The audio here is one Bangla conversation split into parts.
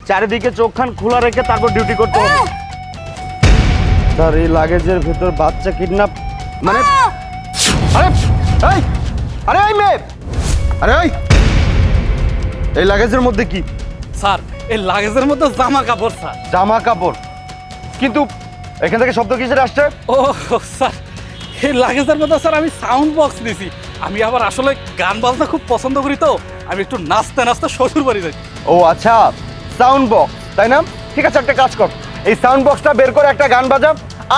চারিদিকে চোখখান খোলা রেখে তারপর ডিউটি করতে হবে। স্যার এই লাগেজের ভেতর বাচ্চা কিডন্যাপ মানে আরে এই আরে এই মেয়ে আরে এই লাগেজের মধ্যে কি? স্যার এই লাগেজের মধ্যে জামা কাপড় স্যার। জামা কাপড়? কিন্তু এখান থেকে শব্দ কিসের আসছে? ও স্যার এই লাগেজের মধ্যে স্যার আমি সাউন্ড বক্স দিয়েছি। আমি আবার আসলে গান বাজনা খুব পছন্দ করি, তো আমি একটু নাচতে নাচতে শ্বশুর বাড়ি যাই। ও আচ্ছা, সাউন্ড বক্স তাই না? ঠিক আছে, একটা কাজ কর, এই সাউন্ড বক্সটা বের করে একটা গান বাজা,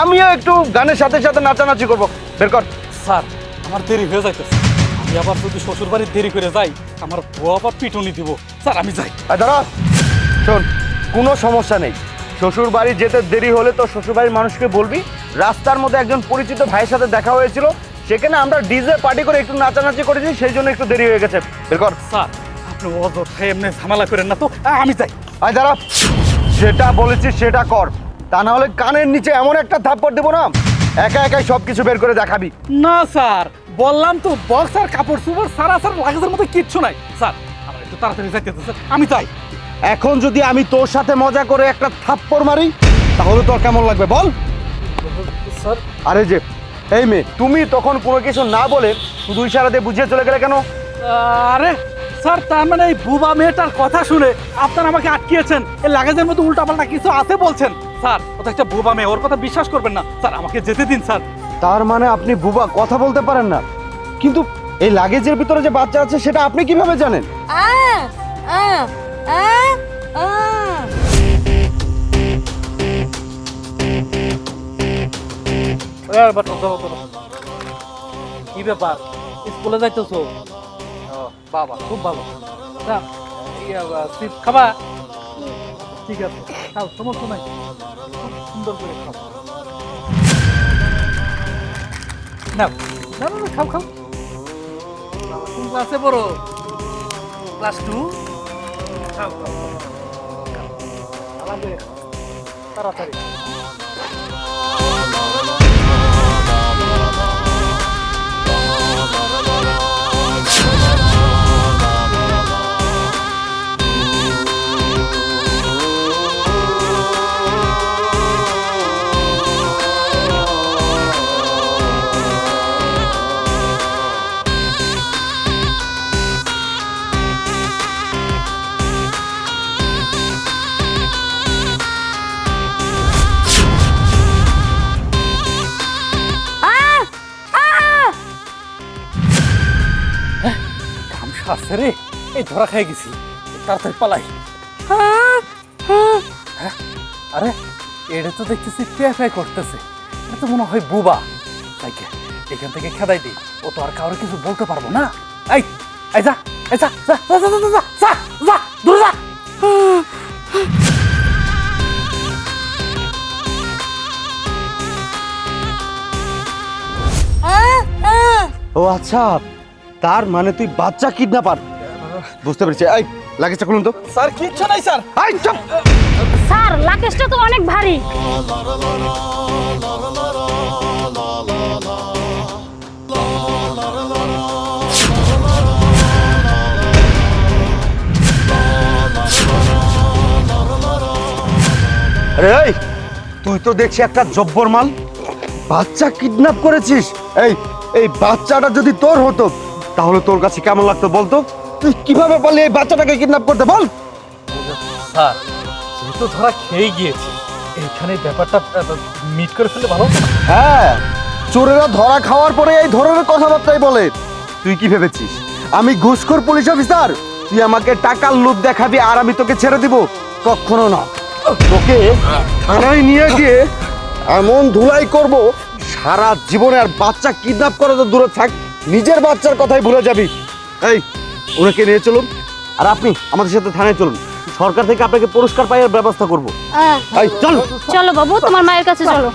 আমিও একটু গানের সাথে সাথে নাচানাচি করবো। বের কর। স্যার আমার দেরি হয়ে যাইতেছে, আমি আবার যদি শ্বশুর বাড়ি দেরি করে যাই আমার বউ আবার পিটুনি দিব। স্যার আমি যাই। দাঁড়া, শোন, কোনো সমস্যা নেই। শ্বশুর বাড়ি যেতে দেরি হলে তো শ্বশুর বাড়ির মানুষকে বলবি রাস্তার মধ্যে একজন পরিচিত ভাইয়ের সাথে দেখা হয়েছিল, সেখানে আমরা ডিজে পার্টি করে একটু নাচানাচি করেছি, সেই জন্য একটু দেরি হয়ে গেছে। বের কর। স্যার আপনি অযথায় এমনি ঝামেলা করেন না তো, আমি যাই। আয় দাঁড়া, যেটা বলেছিস সেটা কর, তা না হলে কানের নিচে এমন একটা থাপ্পড় দেবো না, একা একাই সব কিছু বের করে দেখাবি। না স্যার, বললাম তো বক্স আর কাপড় চোপড় সারা স্যার লাগেজের মধ্যে কিচ্ছু নাই। স্যার আমার একটু তাড়াতাড়ি যাইতে স্যার, আমি যাই। এখন যদি আমি তোর সাথে মজা করে একটা থাপ্পড় মারি তাহলে তোর কেমন লাগবে বল? স্যার আরে যে এই মেয়ে, তুমি তখন কোনো কিছু না বলে শুধু ইশারাতে বুঝিয়ে চলে গেলে কেন? আরে স্যার তার মানে এই বুবা মেয়েটার কথা শুনে আপনারা আমাকে আটকিয়েছেন, এই লাগেজের মধ্যে উল্টাপাল্টা কিছু আছে বলছেন। স্যার ও তো একটা বুবা মেয়ে, ওর কথা বিশ্বাস করবেন না। স্যার আমাকে যেতে দিন স্যার। তার মানে আপনি বুবা, কথা বলতে পারেন না? কিন্তু এই লাগেজের ভিতরে যে বাচ্চা আছে সেটা আপনি কিভাবে জানেন? কি ব্যাপার, স্কুলে যাইতেছো? বাবা খুব ভালো। খাবা? ঠিক আছে খাও, সমস্যা নাই, খুব সুন্দর করে খাও। না না না খাও খাও। কোন ক্লাসে পড়ো? ক্লাস 2? খাও খাও খাও, তাড়াতাড়ি। আছে রে, এই ধরা খাই গেছি, তাড়াতাড়ি পালাই। আরে এটা তো দেখতেছি পেফাই করতেছে, এটা তো মনে হয় বুবা। তাইকে এখান থেকে খেদাই দিই, ও তো আর কারো কিছু বলতে পারবো না। এই এই যা, এই যা যা যা যা যা যা যা দূরে যা। ও আচ্ছা, তার মানে তুই বাচ্চা কিডন্যাপার। বুঝতে পেরেছি। এই লাগেজটা খুলুন তো। স্যার কিচ্ছু নাই স্যার। এই চুপ। স্যার লাগেজটা তো অনেক ভারী। আরে এই, তুই তো দেখছি একটা জব্বর মাল, বাচ্চা কিডন্যাপ করেছিস। এই এই বাচ্চাটা যদি তোর হতো তাহলে তোর কাছে কেমন লাগতো বলতো? তুই কিভাবে পারলি এই বাচ্চাটাকে কিডন্যাপ করতে বল? স্যার যেহেতু ধরা খেয়ে গিয়েছে, এইখানে ব্যাপারটা মিট করে ফেললে ভালো। হ্যাঁ, চোরেরা ধরা খাওয়ার পরে এই ধরনের কথাবার্তাই বলে। তুই কি ভেবেছিস আমি ঘুষখোর পুলিশ অফিসার? তুই আমাকে টাকার লোভ দেখাবি আর আমি তোকে ছেড়ে দিব? কখনো না। তোকে থানায় নিয়ে গিয়ে এমন ধুলাই করব সারা জীবনে আর বাচ্চা কিডন্যাপ করা তো দূরে থাক, নিজের বাচ্চার কথাই ভুলে যাবি। এই ওনাকে নিয়ে চলুন, আর আপনি আমাদের সাথে থানায় চলুন, সরকার থেকে আপনাকে পুরস্কার পাওয়ার ব্যবস্থা করবো। চলো বাবু, তোমার মায়ের কাছে চলো।